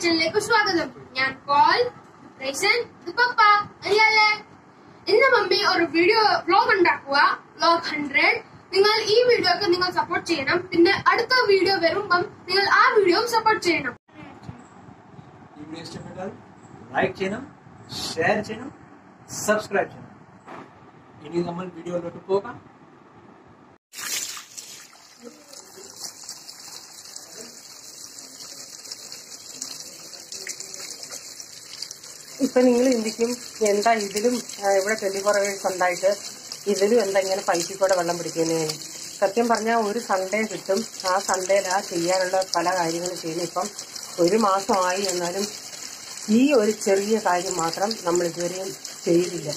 കിച്ചണിലേക്ക് സ്വാഗതം. ഞാൻ പോൾ, റൈസൻ, പപ്പ അല്ലേ. ഇന്ന് മമ്മി ഒരു വീഡിയോ വ്ലോഗ് ഉണ്ടാക്കുക, വ്ലോഗ് 100. നിങ്ങൾ ഈ വീഡിയോക്ക് നിങ്ങൾ സപ്പോർട്ട് ചെയ്യണം. പിന്നെ അടുത്ത വീഡിയോ വരുമ്പം നിങ്ങൾ ആ വീഡിയോ സപ്പോർട്ട് ചെയ്യണം. ഈ വീഡിയോ ഇഷ്ടപ്പെട്ടാൽ ലൈക്ക് ചെയ്യണം, ഷെയർ ചെയ്യണം, സബ്സ്ക്രൈബ് ചെയ്യണം. ഇനി നമ്മൾ വീഡിയോയിലോട്ട് പോകാം. ഇപ്പൊ നിങ്ങൾ ചിന്തിക്കും എന്താ ഇതിലും ഇവിടെ ടെലിഫോറേഴ്സ് ഉണ്ടായിട്ട് ഇതിലും എന്താ ഇങ്ങനെ പൈപ്പിൽ കൂടെ വെള്ളം പിടിക്കുന്നതിന്. സത്യം പറഞ്ഞാൽ ഒരു സൺഡേ കിട്ടും, ആ സൺഡേയിൽ ആ ചെയ്യാനുള്ള പല കാര്യങ്ങളും ചെയ്യുന്നു. ഇപ്പം ഒരു മാസമായി എന്നാലും ഈ ഒരു ചെറിയ കാര്യം മാത്രം നമ്മൾ ഇതുവരെയും ചെയ്തില്ല.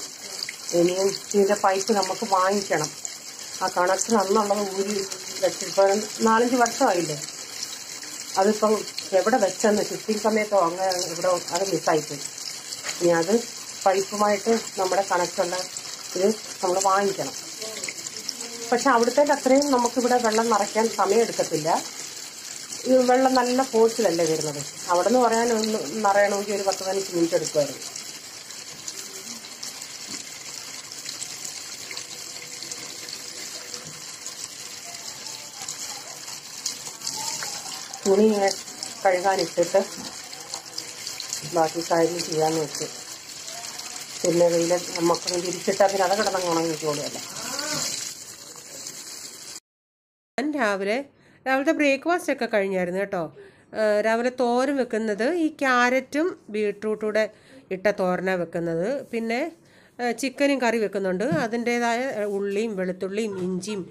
ഇനിയും ഇതിന്റെ പൈപ്പ് നമുക്ക് വാങ്ങിക്കണം. ആ കണക്ഷൻ അന്നുള്ളത് ഊരി വെച്ചിപ്പോൾ 4-5 വർഷമായില്ലേ. അതിപ്പം എവിടെ വെച്ചെന്ന് ഷിഫ്റ്റിംഗ് സമയത്തോ അങ്ങനെ ഇവിടെ അത് മിസ്സായിപ്പോയി. ഇനി അത് പൈപ്പുമായിട്ട് നമ്മുടെ കണക്റ്റുള്ള ഇത് നമ്മൾ വാങ്ങിക്കണം. പക്ഷെ അവിടുത്തെ അത്രയും നമുക്കിവിടെ വെള്ളം നിറയ്ക്കാൻ സമയമെടുക്കത്തില്ല. ഈ വെള്ളം നല്ല ഫോഴ്സിലല്ലേ വരുന്നത്. അവിടെ നിന്ന് പറയാൻ നിറയണമെങ്കിൽ ഒരു 10-15 മിനിറ്റ് എടുക്കുമായിരുന്നു. തുണി കഴുകാനിട്ടിട്ട് ബാക്കി കാര്യം ചെയ്യാന്ന് വെച്ചു. പിന്നെ വെയിൽ നമുക്ക് തിരിച്ചിട്ടാൽ പിന്നെ അത് കിടന്നങ്ങ് ഉണങ്ങിക്കോളുമല്ല. ഞാൻ രാവിലത്തെ ബ്രേക്ക്ഫാസ്റ്റ് ഒക്കെ കഴിഞ്ഞായിരുന്നു കേട്ടോ. രാവിലെ തോരൻ വെക്കുന്നത് ഈ ക്യാരറ്റും ബീട്രൂട്ടൂടെ ഇട്ട തോരനാണ് വെക്കുന്നത്. പിന്നെ ചിക്കനും കറി വെക്കുന്നുണ്ട്. അതിൻ്റേതായ ഉള്ളിയും വെളുത്തുള്ളിയും ഇഞ്ചിയും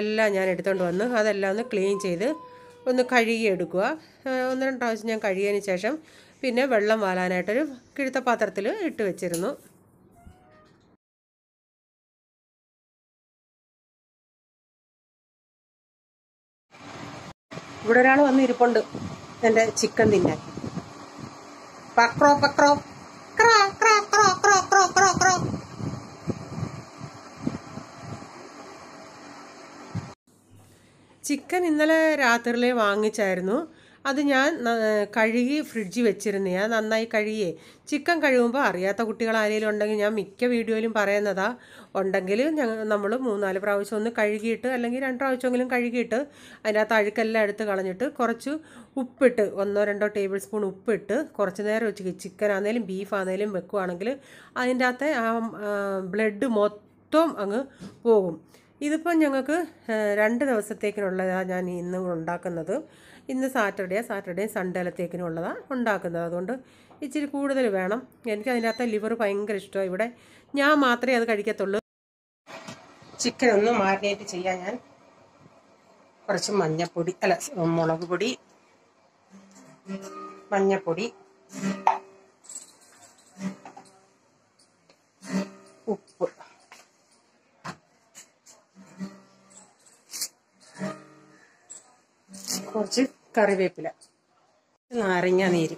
എല്ലാം ഞാൻ എടുത്തുകൊണ്ട് വന്ന് അതെല്ലാം ഒന്ന് ക്ലീൻ ചെയ്ത് ഒന്ന് കഴുകിയെടുക്കുക. 1-2 പ്രാവശ്യം ഞാൻ കഴുകിയതിന് ശേഷം പിന്നെ വെള്ളം വാലാനായിട്ടൊരു കിഴുത്ത പാത്രത്തിൽ ഇട്ട് വെച്ചിരുന്നു. ഇവിടെ ഒരാൾ വന്ന് ഇരിപ്പുണ്ട് എൻ്റെ ചിക്കൻ തിന്നാൻ. പക്രോ പക്രോ ക്രോ ക്രോ ക്രോ ക്രോ ക്രോ ക്രോ ക്രോ. ചിക്കൻ ഇന്നലെ രാത്രിയിലേ വാങ്ങിച്ചായിരുന്നു. അത് ഞാൻ കഴുകി ഫ്രിഡ്ജിൽ വെച്ചിരുന്നേ. നന്നായി കഴുകിയേ. ചിക്കൻ കഴുകുമ്പോൾ അറിയാത്ത കുട്ടികൾ ആരെങ്കിലും ഉണ്ടെങ്കിൽ ഞാൻ മിക്ക വീഡിയോയിലും പറയുന്നതാ, ഉണ്ടെങ്കിൽ നമ്മൾ 3-4 പ്രാവശ്യം ഒന്ന് കഴുകിയിട്ട് അല്ലെങ്കിൽ 2 പ്രാവശ്യമെങ്കിലും കഴുകിയിട്ട് അതിനകത്ത് അഴുക്കെല്ലാം എടുത്ത് കളഞ്ഞിട്ട് കുറച്ച് ഉപ്പിട്ട് 1-2 ടേബിൾ സ്പൂൺ ഉപ്പിട്ട് കുറച്ച് നേരം വെച്ച് ചിക്കൻ ആണെങ്കിലും ബീഫ് ആണെങ്കിലും വെക്കുവാണെങ്കിൽ അതിൻ്റെ അകത്തെ ആ ബ്ലഡ് മൊത്തം അങ്ങ് പോകും. ഇതിപ്പം ഞങ്ങൾക്ക് 2 ദിവസത്തേക്കിനുള്ളതാണ് ഞാൻ ഇന്ന് ഉണ്ടാക്കുന്നത്. ഇന്ന് സാറ്റർഡേ സൺഡേലത്തേക്കിനുള്ളതാണ് ഉണ്ടാക്കുന്നത്. അതുകൊണ്ട് ഇച്ചിരി കൂടുതൽ വേണം. എനിക്ക് അതിനകത്ത് ലിവർ ഭയങ്കര ഇഷ്ടമാണ്. ഇവിടെ ഞാൻ മാത്രമേ അത് കഴിക്കത്തുള്ളൂ. ചിക്കൻ ഒന്ന് മാരിനേറ്റ് ചെയ്യാൻ ഞാൻ കുറച്ച് മഞ്ഞപ്പൊടി മുളക് പൊടി, മഞ്ഞപ്പൊടി, ഉപ്പ്, കുറച്ച് കറിവേപ്പില, നാരങ്ങ നീര്,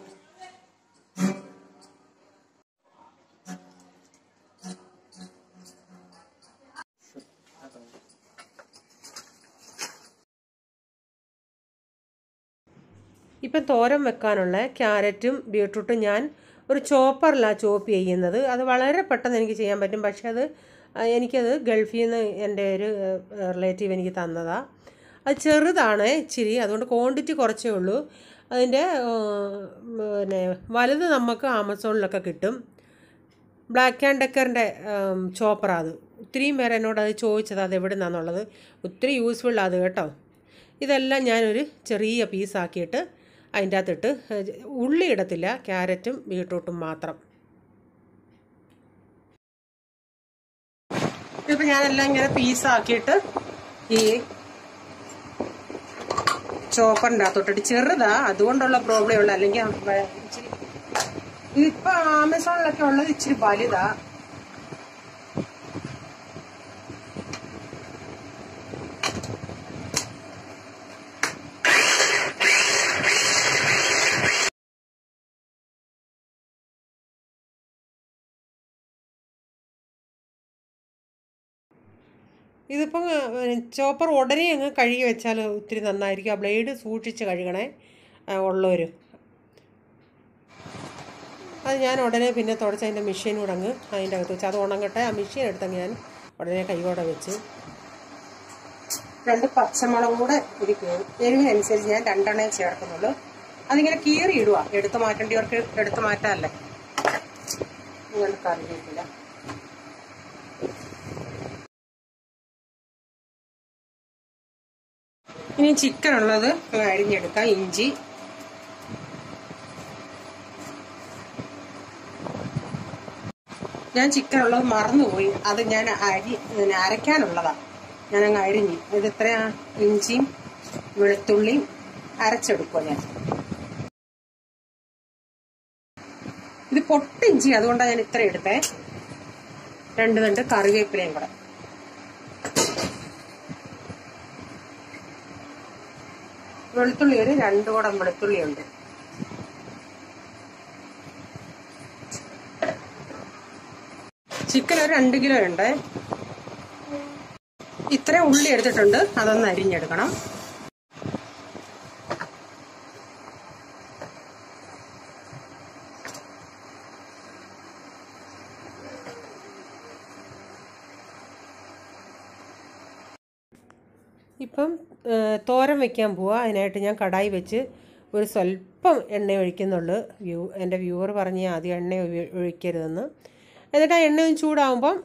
ഇപ്പം തോരൻ വെക്കാനുള്ള ക്യാരറ്റും ബീട്രൂട്ടും ഞാൻ ഒരു ചോപ്പറിലാണ് ചോപ്പ് ചെയ്യുന്നത്. അത് വളരെ പെട്ടെന്ന് എനിക്ക് ചെയ്യാൻ പറ്റും. പക്ഷെ എനിക്കത് ഗൾഫിൽ നിന്ന് എൻ്റെ ഒരു റിലേറ്റീവ് എനിക്ക് തന്നതാണ്. അത് ചെറുതാണ് ഇച്ചിരി, അതുകൊണ്ട് ക്വാണ്ടിറ്റി കുറച്ചേ ഉള്ളൂ. അതിൻ്റെ പിന്നെ വലുത് നമുക്ക് ആമസോണിലൊക്കെ കിട്ടും. ബ്ലാക്ക് ആൻഡ് ഡെക്കറിൻ്റെ ചോപ്പറാണ് അത്. ഒത്തിരിയും പേര് എന്നോട് അത് ചോദിച്ചത് അത് എവിടെ നിന്നാണെന്നുള്ളത്. ഒത്തിരി യൂസ്ഫുള്ളാണ് അത് കേട്ടോ. ഇതെല്ലാം ഞാനൊരു ചെറിയ പീസാക്കിയിട്ട് അതിൻ്റെ അകത്തിട്ട്, ഉള്ളി ഇടത്തില്ല, ക്യാരറ്റും ബീട്രൂട്ടും മാത്രം. ഇതിപ്പോൾ ഞാനെല്ലാം ഇങ്ങനെ പീസാക്കിയിട്ട് ഈ ചോപ്പറിൻ്റെ അകത്തോട്ടിട്ട്, ചെറുതാ അതുകൊണ്ടുള്ള പ്രോബ്ലം ഉള്ളു. അല്ലെങ്കിൽ ഇച്ചിരി ഇപ്പം ആമസോണിലൊക്കെ ഉള്ളത് ഇച്ചിരി വലുതാ. ഇതിപ്പം ചോപ്പർ ഉടനെ അങ്ങ് കഴുകി വെച്ചാൽ ഒത്തിരി നന്നായിരിക്കും. ആ ബ്ലേഡ് സൂക്ഷിച്ച് കഴുകണേ ഉള്ളവർ. അത് ഞാൻ ഉടനെ പിന്നെ തുടച്ച് അതിൻ്റെ മെഷീൻ കൂടെ അങ്ങ് അതിൻ്റെ അകത്ത് വെച്ച് അത് ഉണങ്ങട്ടെ. ആ മെഷീൻ എടുത്തങ്ങ് ഞാൻ ഉടനെ കൈയോടെ വെച്ച് 2 പച്ചമുളക് കൂടെ ഇരിക്കും. എരിവിനനുസരിച്ച് ഞാൻ 2 എണ്ണയും ചേർക്കുന്നുള്ളൂ. അതിങ്ങനെ കീറി ഇടുക. എടുത്ത് മാറ്റേണ്ടവർക്ക് എടുത്ത് മാറ്റാമല്ലേ. നിങ്ങൾ കറിവേപ്പില, ഇനി ചിക്കൻ ഉള്ളത് അരിഞ്ഞെടുക്കാം. ഇഞ്ചി, ഞാൻ ചിക്കൻ ഉള്ളത് മറന്നുപോയി. അത് ഞാൻ അരയ്ക്കാനുള്ളതാണ്. ഞാനങ്ങ് അരിഞ്ഞ് ഇത് ഇത്രയാ ഇഞ്ചിയും വെളുത്തുള്ളിയും അരച്ചെടുക്കുക. ഞാൻ ഇത് പൊട്ടിഞ്ചി, അതുകൊണ്ടാണ് ഞാൻ ഇത്ര എടുത്തേ. 2 തണ്ട് കറിവേപ്പിലയും കൂടെ. വെളുത്തുള്ളി ഒരു 2 കുടം വെളുത്തുള്ളി ഉണ്ട്. ചിക്കൻ ഒരു 2 കിലോ ഉണ്ട്. ഇത്ര ഉള്ളി എടുത്തിട്ടുണ്ട്, അതൊന്ന് അരിഞ്ഞെടുക്കണം. ഇപ്പം തോരൻ വയ്ക്കാൻ പോവുക. അതിനായിട്ട് ഞാൻ കടായി വെച്ച് ഒരു സ്വല്പം എണ്ണ ഒഴിക്കുന്നുള്ളൂ. എൻ്റെ വ്യൂവർ പറഞ്ഞ് ആദ്യം എണ്ണ ഒഴിക്കരുതെന്ന്. എന്നിട്ട് ആ എണ്ണ ചൂടാകുമ്പം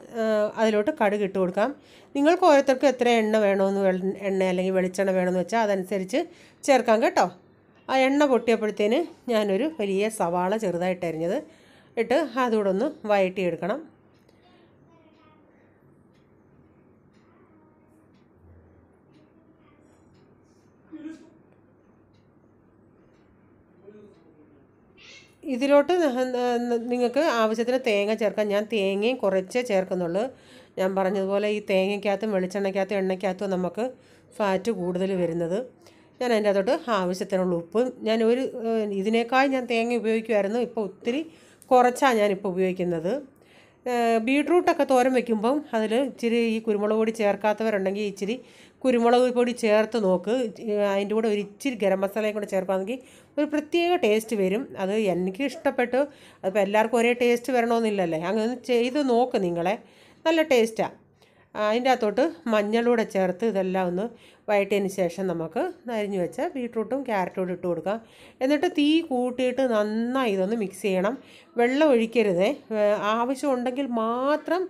അതിലോട്ട് കടുക് ഇട്ട് കൊടുക്കാം. നിങ്ങൾക്ക് ഓരോരുത്തർക്കും എത്ര എണ്ണ വേണമെന്ന്, എണ്ണ അല്ലെങ്കിൽ വെളിച്ചെണ്ണ വേണമെന്ന് വെച്ചാൽ അതനുസരിച്ച് ചേർക്കാം കേട്ടോ. ആ എണ്ണ പൊട്ടിയപ്പോഴത്തേന് ഞാനൊരു വലിയ സവാള ചെറുതായിട്ട് അരിഞ്ഞത് ഇട്ട് അതുകൂടെ ഒന്ന് വഴറ്റിയെടുക്കണം. ഇതിലോട്ട് നിങ്ങൾക്ക് ആവശ്യത്തിന് തേങ്ങ ചേർക്കാം. ഞാൻ തേങ്ങയും കുറച്ചേ ചേർക്കുന്നുള്ളൂ. ഞാൻ പറഞ്ഞതുപോലെ ഈ തേങ്ങയ്ക്കകത്തും വെളിച്ചെണ്ണയ്ക്കകത്തും എണ്ണയ്ക്കകത്തും നമുക്ക് ഫാറ്റ് കൂടുതൽ വരുന്നത്. ഞാൻ അതിൻ്റെ അകത്തോട്ട് ആവശ്യത്തിനുള്ള ഉപ്പും, ഞാൻ ഇതിനേക്കാൾ ഞാൻ തേങ്ങ ഉപയോഗിക്കുമായിരുന്നു. ഇപ്പോൾ ഒത്തിരി കുറച്ചാണ് ഞാനിപ്പോൾ ഉപയോഗിക്കുന്നത്. ബീട്രൂട്ടൊക്കെ തോരൻ വയ്ക്കുമ്പം അതിൽ ഇച്ചിരി ഈ കുരുമുളക് പൊടി ചേർക്കാത്തവരുണ്ടെങ്കിൽ ഇച്ചിരി കുരുമുളക് പൊടി ചേർത്ത് നോക്ക്. അതിൻ്റെ കൂടെ ഒരു ഇച്ചിരി ഗരം മസാലയും കൂടെ ചേർക്കുകയാണെങ്കിൽ ഒരു പ്രത്യേക ടേസ്റ്റ് വരും. അത് എനിക്ക് ഇഷ്ടപ്പെട്ടു. അതിപ്പോൾ എല്ലാവർക്കും ഒരേ ടേസ്റ്റ് വരണമെന്നില്ലല്ലേ. അങ്ങനെ ചെയ്ത് നോക്ക് നിങ്ങളെ, നല്ല ടേസ്റ്റാണ്. അതിൻ്റെ അകത്തോട്ട് മഞ്ഞളൂടെ ചേർത്ത് ഇതെല്ലാം ഒന്ന് വഴറ്റിയതിന് ശേഷം നമുക്ക് അരിഞ്ഞു വെച്ച ബീട്രൂട്ടും ക്യാരറ്റും ഇട്ട് കൊടുക്കാം. എന്നിട്ട് തീ കൂട്ടിയിട്ട് നന്നായി ഇതൊന്ന് മിക്സ് ചെയ്യണം. വെള്ളം ഒഴിക്കരുതേ. ആവശ്യമുണ്ടെങ്കിൽ മാത്രം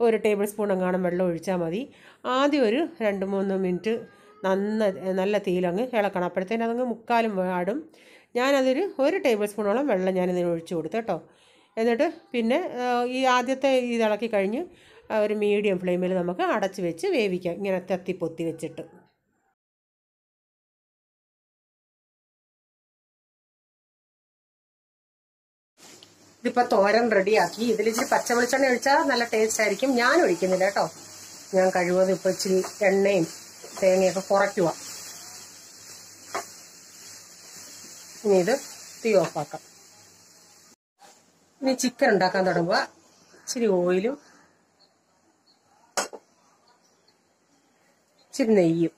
ഒരു ടേബിൾ സ്പൂൺ എങ്ങാനും വെള്ളം ഒഴിച്ചാൽ മതി. ആദ്യം ഒരു 2-3 മിനിറ്റ് നല്ല തീയിലങ്ങ് ഇളക്കണം. അപ്പോഴത്തേനും അതങ്ങ് മുക്കാലും വാടും. ഒരു ടേബിൾ സ്പൂണോളം വെള്ളം ഞാനിതിന് ഒഴിച്ചു കൊടുത്തു കേട്ടോ. എന്നിട്ട് പിന്നെ ഈ ആദ്യത്തെ ഇളക്കി കഴിഞ്ഞ് ഒരു മീഡിയം ഫ്ലെയിമിൽ നമുക്ക് അടച്ച് വെച്ച് വേവിക്കാം. ഇങ്ങനെ തത്തിപ്പൊത്തി വെച്ചിട്ട്. ഇതിപ്പോൾ തോരൻ റെഡിയാക്കി. ഇതിലിച്ചിരി പച്ച വെളിച്ചെണ്ണ ഒഴിച്ചാൽ നല്ല ടേസ്റ്റ് ആയിരിക്കും. ഞാൻ ഒഴിക്കുന്നില്ല കേട്ടോ. ഞാൻ കഴിവതും ഇപ്പോൾ ഇച്ചിരി എണ്ണയും തേങ്ങയൊക്കെ കുറയ്ക്കുക. ഇനി ഇത് തീ ഓഫാക്കാം. ഇനി ചിക്കൻ ഉണ്ടാക്കാൻ തുടങ്ങുക. ഇച്ചിരി ഓയിലും ഇച്ചിരി നെയ്യും.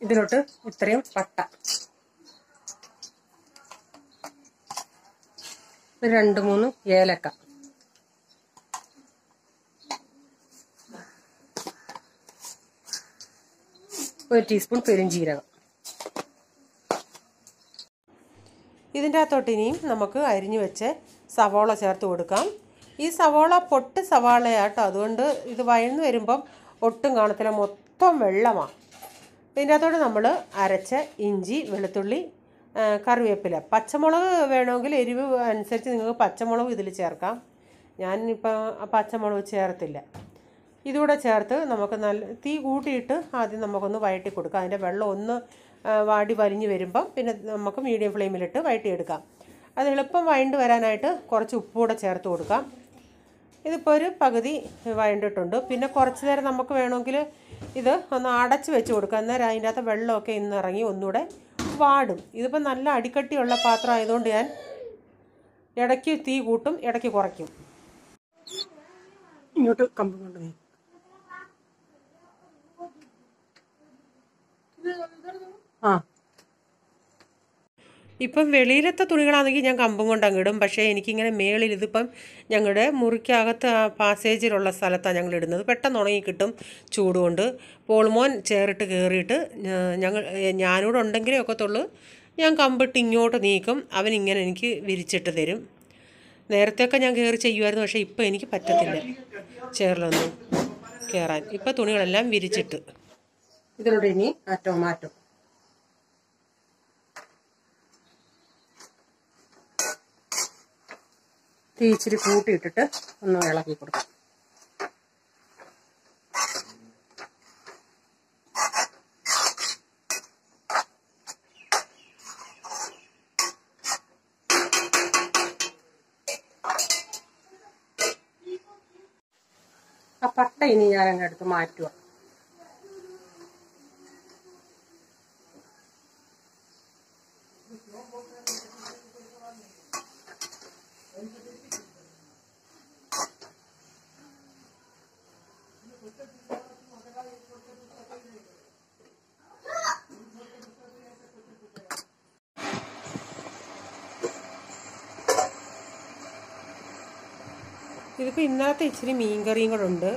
ഇതിലോട്ട് ഇത്രയും പട്ട, 2-3 ഏലക്ക, ഒരു ടീസ്പൂൺ പെരുംജീരകം. ഇതിൻ്റെ അകത്തോട്ട് ഇനിയും നമുക്ക് അരിഞ്ഞു വെച്ച് സവാള ചേർത്ത് കൊടുക്കാം. ഈ സവാള പൊട്ട് സവാളയാട്ടോ, അതുകൊണ്ട് ഇത് വഴന്ന് വരുമ്പം ഒട്ടും കാണത്തില്ല, മൊത്തം വെള്ളമാണ്. ഇതിൻ്റെ അകത്തോട്ട് നമ്മൾ അരച്ച ഇഞ്ചി, വെളുത്തുള്ളി, കറിവേപ്പില, പച്ചമുളക് വേണമെങ്കിൽ എരിവ് അനുസരിച്ച് നിങ്ങൾക്ക് പച്ചമുളക് ഇതിൽ ചേർക്കാം. ഞാനിപ്പോൾ പച്ചമുളക് ചേർത്തില്ല. ഇതുകൂടെ ചേർത്ത് നമുക്ക് നല്ല തീ കൂട്ടിയിട്ട് ആദ്യം നമുക്കൊന്ന് വഴറ്റി കൊടുക്കാം. അതിൻ്റെ വെള്ളം ഒന്ന് വാടി വലിഞ്ഞ് വരുമ്പം പിന്നെ നമുക്ക് മീഡിയം ഫ്ലെയിമിലിട്ട് വഴറ്റിയെടുക്കാം. അത് എളുപ്പം വഴണ്ട് വരാനായിട്ട് കുറച്ച് ഉപ്പുകൂടെ ചേർത്ത് കൊടുക്കാം. ഇതിപ്പോൾ ഒരു പകുതി വഴണ്ടിട്ടുണ്ട്. പിന്നെ കുറച്ച് നേരം നമുക്ക് വേണമെങ്കിൽ ഇത് ഒന്ന് അടച്ച് വെച്ച് കൊടുക്കാം. അന്നേരം അതിൻ്റെ അകത്ത് വെള്ളമൊക്കെ ഇറങ്ങി ഒന്നുകൂടെ വാടും. ഇതിപ്പോൾ നല്ല അടിക്കട്ടിയുള്ള പാത്രം ആയതുകൊണ്ട് ഞാൻ ഇടയ്ക്ക് തീ കൂട്ടും, ഇടയ്ക്ക് കുറയ്ക്കും. ഇങ്ങോട്ട് കമ്പ് കൊണ്ട് ആ ഇപ്പം വെളിയിലത്തെ തുണികളാണെങ്കിൽ ഞാൻ കമ്പും കൊണ്ട് അങ്ങിടും. പക്ഷേ എനിക്കിങ്ങനെ മേളിൽ ഇതിപ്പം ഞങ്ങളുടെ മുറിക്കകത്ത് ആ പാസേജിലുള്ള സ്ഥലത്താണ് ഞങ്ങൾ ഇടുന്നത്. പെട്ടെന്ന് ഉണങ്ങി കിട്ടും ചൂടുകൊണ്ട്. പോൾമോൻ ചേറിട്ട് കയറിയിട്ട് ഞാനിവിടെ ഉണ്ടെങ്കിലേ ഒക്കത്തുള്ളൂ. ഞാൻ കമ്പിട്ട് ഇങ്ങോട്ട് നീക്കും. അവനിങ്ങനെ എനിക്ക് വിരിച്ചിട്ട് തരും. നേരത്തെയൊക്കെ ഞാൻ കയറി ചെയ്യുമായിരുന്നു. പക്ഷേ ഇപ്പം എനിക്ക് പറ്റത്തില്ല ചേറിലൊന്നും കയറാൻ. ഇപ്പം തുണികളെല്ലാം വിരിച്ചിട്ട് ഇതിലൂടെ ഇനി ടൊമാറ്റോ തീ ഇച്ചിരി കൂട്ടിയിട്ടിട്ട് ഒന്ന് ഇളക്കി കൊടുക്കാം. ആ പട്ട ഇനി ഞാൻ അങ്ങെടുത്ത് മാറ്റുക. ഇതിപ്പോൾ ഇന്നലത്തെ ഇച്ചിരി മീൻകറിയും കൂടെ ഉണ്ട്.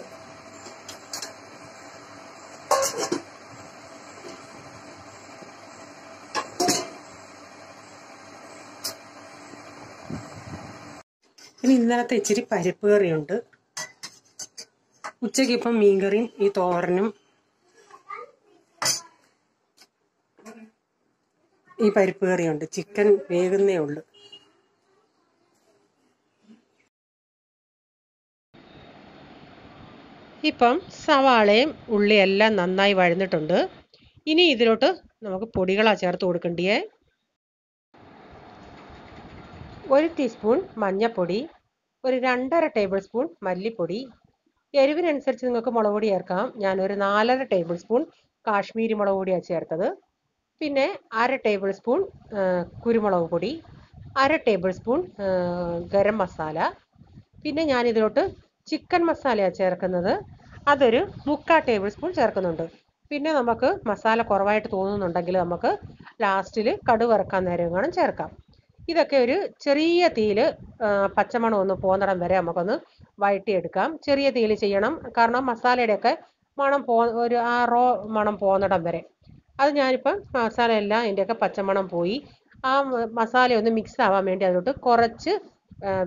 ഇനി ഇന്നലത്തെ ഇച്ചിരി പരിപ്പ് കറിയുണ്ട്. ഉച്ചയ്ക്ക് ഇപ്പം മീൻകറിയും ഈ തോരനും ഈ പരിപ്പ് കറിയുണ്ട്. ചിക്കൻ വേകുന്നേ ഉള്ളു. ഇപ്പം സവാളയും ഉള്ളിയെല്ലാം നന്നായി വഴന്നിട്ടുണ്ട്. ഇനി ഇതിലോട്ട് നമുക്ക് പൊടികളാണ് ചേർത്ത് കൊടുക്കേണ്ടിയേ. 1 ടീസ്പൂൺ മഞ്ഞൾപ്പൊടി, ഒരു 2.5 ടേബിൾ സ്പൂൺ മല്ലിപ്പൊടി, എരിവിനനുസരിച്ച് നിങ്ങൾക്ക് മുളക് പൊടി ചേർക്കാം. ഞാനൊരു 4.5 ടേബിൾ സ്പൂൺ കാശ്മീരി മുളക് പൊടിയാണ് ചേർത്തത്. പിന്നെ 1/2 ടേബിൾ സ്പൂൺ കുരുമുളക് പൊടി, 1/2 ടേബിൾ സ്പൂൺ ഗരം മസാല. പിന്നെ ഞാനിതിലോട്ട് ചിക്കൻ മസാലയാണ് ചേർക്കുന്നത്. അതൊരു 3/4 ടേബിൾ സ്പൂൺ ചേർക്കുന്നുണ്ട്. പിന്നെ നമുക്ക് മസാല കുറവായിട്ട് തോന്നുന്നുണ്ടെങ്കിൽ നമുക്ക് ലാസ്റ്റിൽ കടുക് വറുക്കാൻ നേരം വേണം ചേർക്കാം. ഇതൊക്കെ ഒരു ചെറിയ തീയിൽ പച്ചമണം ഒന്ന് പോകുന്നിടം വരെ നമുക്കൊന്ന് വഴറ്റിയെടുക്കാം. ചെറിയ തീയിൽ ചെയ്യണം, കാരണം മസാലയുടെയൊക്കെ മണം ഒരു ആ റോ മണം പോകുന്നിടം വരെ. അത് ഞാനിപ്പം മസാല എല്ലാം അതിൻ്റെയൊക്കെ പച്ചമണം പോയി ആ മസാല ഒന്ന് മിക്സ് ആവാൻ വേണ്ടി അതിലോട്ട് കുറച്ച്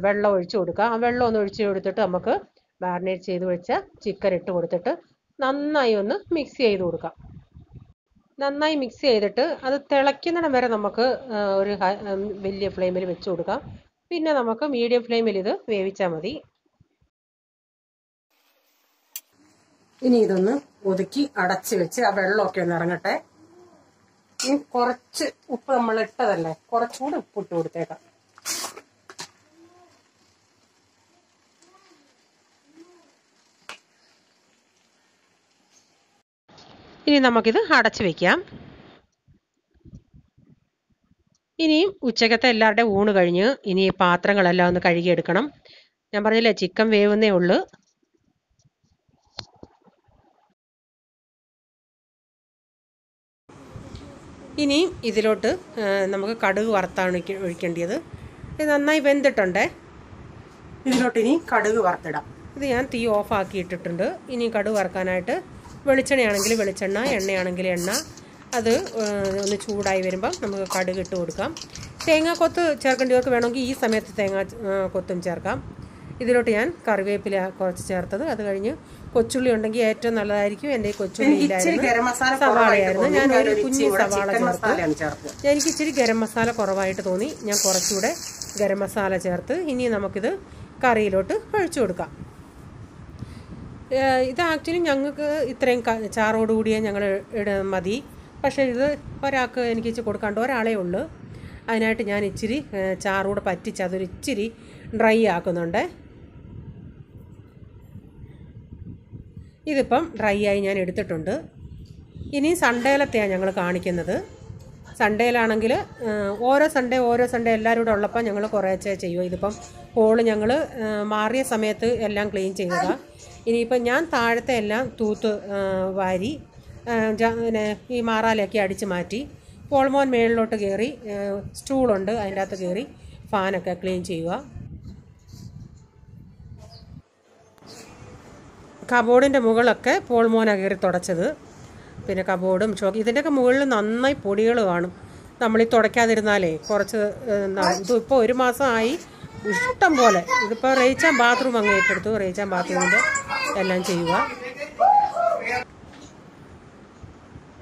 വെള്ളം ഒഴിച്ചു കൊടുക്കാം. ആ വെള്ളം ഒന്ന് ഒഴിച്ച് കൊടുത്തിട്ട് നമുക്ക് മാരിനേറ്റ് ചെയ്ത് വെച്ച ചിക്കൻ ഇട്ട് കൊടുത്തിട്ട് നന്നായി ഒന്ന് മിക്സ് ചെയ്ത് കൊടുക്കാം. നന്നായി മിക്സ് ചെയ്തിട്ട് അത് തിളയ്ക്കുന്നിടം വരെ നമുക്ക് ഒരു വലിയ ഫ്ലെയിമിൽ വെച്ച് കൊടുക്കാം. പിന്നെ നമുക്ക് മീഡിയം ഫ്ലെയിമിൽ ഇത് വേവിച്ചാൽ മതി. ഇനി ഇതൊന്ന് ഒതുക്കി അടച്ച് വെച്ച് ആ വെള്ളമൊക്കെ ഒന്ന് ഇറങ്ങട്ടെ. ഇനി കുറച്ച് ഉപ്പ് നമ്മൾ ഇട്ടതല്ലേ, കുറച്ചുകൂടി ഉപ്പ് ഇട്ട് കൊടുത്തേക്കാം. ഇനി നമുക്കിത് അടച്ചു വെക്കാം. ഇനിയും ഉച്ചക്കത്തെ എല്ലാവരുടെയും ഊണ് കഴിഞ്ഞ് ഇനി പാത്രങ്ങളെല്ലാം ഒന്ന് കഴുകിയെടുക്കണം. ഞാൻ പറഞ്ഞില്ലേ ചിക്കൻ വേവുന്നേ ഉള്ളൂ. ഇനിയും ഇതിലോട്ട് നമുക്ക് കടുക് വറുത്താണ് ഒഴിക്കേണ്ടത്. ഇത് നന്നായി വെന്തിട്ടുണ്ടേ. ഇതിലോട്ട് ഇനി കടുക് വറുത്തിടാം. ഇത് ഞാൻ തീ ഓഫ് ആക്കി ഇട്ടിട്ടുണ്ട്. ഇനി കടുക് വറുക്കാനായിട്ട് വെളിച്ചെണ്ണയാണെങ്കിൽ വെളിച്ചെണ്ണ, എണ്ണയാണെങ്കിൽ എണ്ണ, അത് ഒന്ന് ചൂടായി വരുമ്പം നമുക്ക് കടുക് ഇട്ട് കൊടുക്കാം. തേങ്ങാക്കൊത്ത് ചേർക്കേണ്ടവർക്ക് വേണമെങ്കിൽ ഈ സമയത്ത് തേങ്ങാക്കൊത്തും ചേർക്കാം. ഇതിലോട്ട് ഞാൻ കറിവേപ്പില കുറച്ച് ചേർത്തത്. അത് കഴിഞ്ഞ് കൊച്ചുള്ളി ഉണ്ടെങ്കിൽ ഏറ്റവും നല്ലതായിരിക്കും. എൻ്റെ കൊച്ചുള്ളി ഇല്ലായിരുന്നു, സവാളയായിരുന്നു. ഞാൻ ഒരു കുഞ്ഞി സവാള ചേർത്ത്. എനിക്ക് ഇച്ചിരി ഗരം മസാല കുറവായിട്ട് തോന്നി, ഞാൻ കുറച്ചുകൂടെ ഗരം മസാല ചേർത്ത് ഇനി നമുക്കിത് കറിയിലോട്ട് ഒഴിച്ചു കൊടുക്കാം. ഇത് ആക്ച്വലി ഞങ്ങൾക്ക് ഇത്രയും ചാറോടുകൂടിയേ ഞങ്ങൾ മതി. പക്ഷേ ഇത് ഒരാൾക്ക് എനിക്ക് ഇച്ചിരി കൊടുക്കാണ്ട് ഒരാളേ ഉള്ളൂ. അതിനായിട്ട് ഞാൻ ഇച്ചിരി ചാറൂടെ പറ്റിച്ച് അതൊരു ഇച്ചിരി ഡ്രൈ ആക്കുന്നുണ്ട്. ഇതിപ്പം ഡ്രൈ ആയി ഞാൻ എടുത്തിട്ടുണ്ട്. ഇനി സൺഡേയിലത്തെയാണ് ഞങ്ങൾ കാണിക്കുന്നത്. സൺഡേയിലാണെങ്കിൽ ഓരോ സൺഡേ എല്ലാവരും കൂടെ ഉള്ളപ്പോൾ ഞങ്ങൾ കുറേശ്ശെ ചെയ്യുമോ. ഇതിപ്പം ഹോള് ഞങ്ങൾ മാറിയ സമയത്ത് എല്ലാം ക്ലീൻ ചെയ്തതാണ്. ഇനിയിപ്പം ഞാൻ താഴത്തെ എല്ലാം തൂത്ത് വാരി ഈ മാറാലയൊക്കെ അടിച്ച് മാറ്റി. പോൾമോൻ മേളിലോട്ട് കയറി, സ്റ്റൂളുണ്ട് അതിൻ്റെ അകത്ത് കയറി ഫാനൊക്കെ ക്ലീൻ ചെയ്യുക. കബോർഡിൻ്റെ മുകളൊക്കെ പോൾമോനാണ് കയറി തുടച്ചത്. പിന്നെ കബോർഡും ഇതിൻ്റെയൊക്കെ മുകളിൽ നന്നായി പൊടികൾ കാണും. നമ്മളീ തുടയ്ക്കാതിരുന്നാലേ കുറച്ച് ഇതിപ്പോൾ 1 മാസമായി ഇഷ്ടം പോലെ. ഇതിപ്പോൾ റേച്ചാൻ ബാത്റൂം അങ്ങ് ഏറ്റെടുത്തു. റേച്ചാൻ ബാത്റൂമിൻ്റെ എല്ലാം ചെയ്യുക.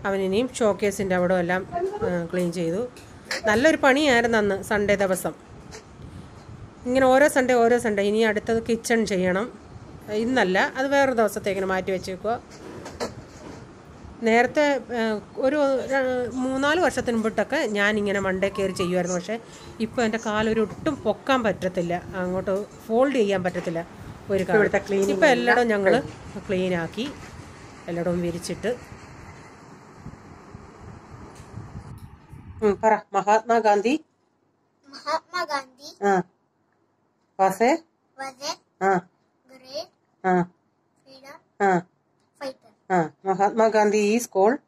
അവനിനിയും ഷോക്കേസിൻ്റെ അവിടെ എല്ലാം ക്ലീൻ ചെയ്തു. നല്ലൊരു പണിയായിരുന്നു അന്ന് സൺഡേ ദിവസം. ഇങ്ങനെ ഓരോ സൺഡേ. ഇനി അടുത്തത് കിച്ചൺ ചെയ്യണം. ഇന്നല്ല, അത് വേറൊരു ദിവസത്തേക്കിന് മാറ്റി വെച്ചേക്കുക. നേരത്തെ ഒരു 3-4 വർഷത്തിന് മുമ്പിട്ടൊക്കെ ഞാനിങ്ങനെ മണ്ടേ കയറി ചെയ്യുമായിരുന്നു. പക്ഷേ ഇപ്പോൾ എൻ്റെ കാലൊരു ഒട്ടും പൊക്കാൻ പറ്റത്തില്ല, അങ്ങോട്ട് ഫോൾഡ് ചെയ്യാൻ പറ്റത്തില്ല ഒരു കാലത്തെ ക്ലീൻ. ഇപ്പോൾ എല്ലായിടവും ഞങ്ങൾ ക്ലീനാക്കി, എല്ലായിടവും വിരിച്ചിട്ട്. പറ. Mahatma Gandhi was A Mahatma Gandhi is called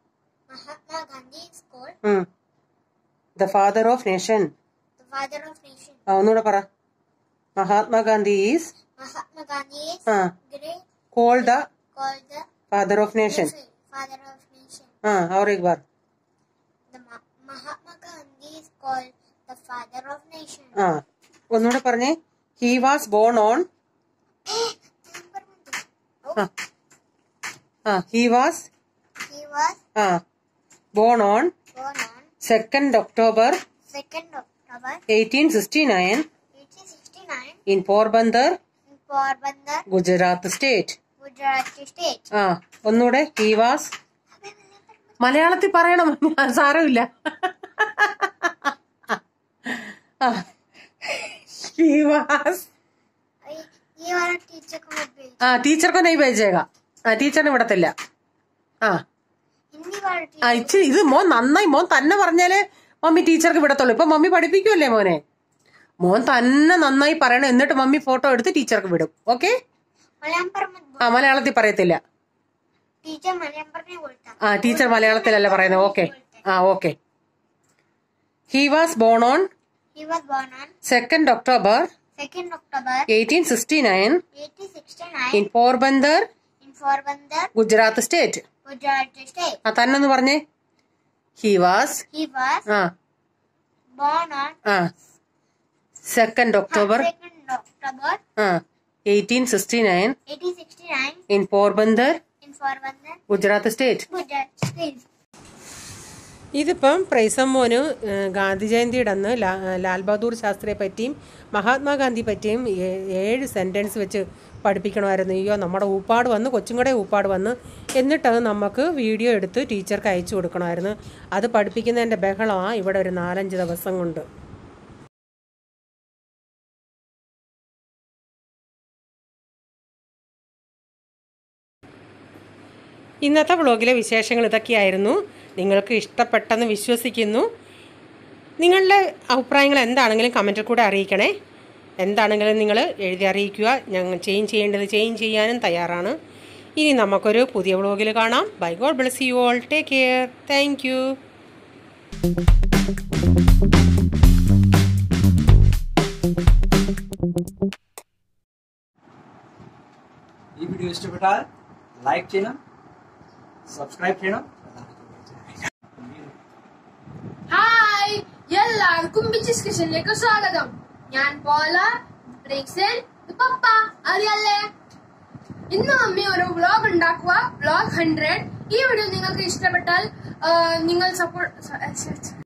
the father of nation. ഒന്നുകൂടെ പറ. Mahatma Gandhi is called the father of nation. और एक बार. Mahatma Gandhi is called the father of nation. ഒന്നുകൂടെ പറഞ്ഞേ. He was born on he was born on 2nd October 1869 in Porbandar, Gujarat state. ഒന്നുകൂടെ. He was. മലയാളത്തിൽ പറയണം, സാരമില്ല. He was. Teacher को नहीं भेजेगा. ടീച്ചറിനെ വിടത്തില്ല. ഇച്ചിരി ഇത് മോൻ നന്നായി, മോൻ തന്നെ പറഞ്ഞാലേ മമ്മി ടീച്ചർക്ക് വിടത്തുള്ളൂ. ഇപ്പൊ മമ്മി പഠിപ്പിക്കുമല്ലേ മോനെ. മോൻ തന്നെ നന്നായി പറയണം, എന്നിട്ട് മമ്മി ഫോട്ടോ എടുത്ത് ടീച്ചർക്ക് വിടും. ഓക്കെ? മലയാളത്തിൽ പറയത്തില്ല. ടീച്ചർ മലയാളത്തിലല്ല പറയുന്നത്. Okay. Okay. He was born on 2nd October 1869 in Porbandar, Gujarat state. തന്നൊന്ന് പറഞ്ഞേ. He was born on 2nd October 1869 in Porbandar, Gujarat state. ഇതിപ്പം പ്രൈസമ്മോന് ഗാന്ധി ജയന്തിയുടെ അന്ന് ലാൽ ബഹദൂർ ശാസ്ത്രിയെ പറ്റിയും മഹാത്മാഗാന്ധി പറ്റിയും 7 സെൻറ്റൻസ് വെച്ച് പഠിപ്പിക്കണമായിരുന്നു. അയ്യോ, നമ്മുടെ ഊപ്പാട് വന്ന്, കൊച്ചുംകട ഊപ്പാട് വന്ന്, എന്നിട്ടത് നമുക്ക് വീഡിയോ എടുത്ത് ടീച്ചർക്ക് അയച്ചു കൊടുക്കണമായിരുന്നു. അത് പഠിപ്പിക്കുന്നതിൻ്റെ ബഹളമാണ് ഇവിടെ ഒരു 4-5 ദിവസം കൊണ്ട്. ഇന്നത്തെ വ്ളോഗിലെ വിശേഷങ്ങൾ ഇതൊക്കെയായിരുന്നു. നിങ്ങൾക്ക് ഇഷ്ടപ്പെട്ടെന്ന് വിശ്വസിക്കുന്നു. നിങ്ങളുടെ അഭിപ്രായങ്ങൾ എന്താണെങ്കിലും കമൻറ്റിൽ കൂടെ അറിയിക്കണേ. എന്താണെങ്കിലും നിങ്ങൾ എഴുതി അറിയിക്കുക. ഞങ്ങൾ ചേഞ്ച് ചെയ്യേണ്ടത് ചേഞ്ച് ചെയ്യാനും തയ്യാറാണ്. ഇനി നമുക്കൊരു പുതിയ വ്ളോഗിൽ കാണാം. Bye. God bless you all. Take care. Thank you. ഈ വീഡിയോ ഇഷ്ടപ്പെട്ടാൽ ലൈക്ക് ചെയ്യണം, സബ്സ്ക്രൈബ് ചെയ്യണം. ഹായ്, എല്ലാവർക്കും ബിച്ചിസ് കിച്ചണിലേക്ക് സ്വാഗതം. ഞാൻ പോല, ബ്രേക്സൻ, പപ്പ. അറിയാലേ, ഇന്ന് മമ്മി ഒരു വ്ളോഗ് ഉണ്ടാക്കുക, വ്ളോഗ് 100. ഈ വീഡിയോ നിങ്ങൾക്ക് ഇഷ്ടപ്പെട്ടാൽ നിങ്ങൾ സപ്പോർട്ട്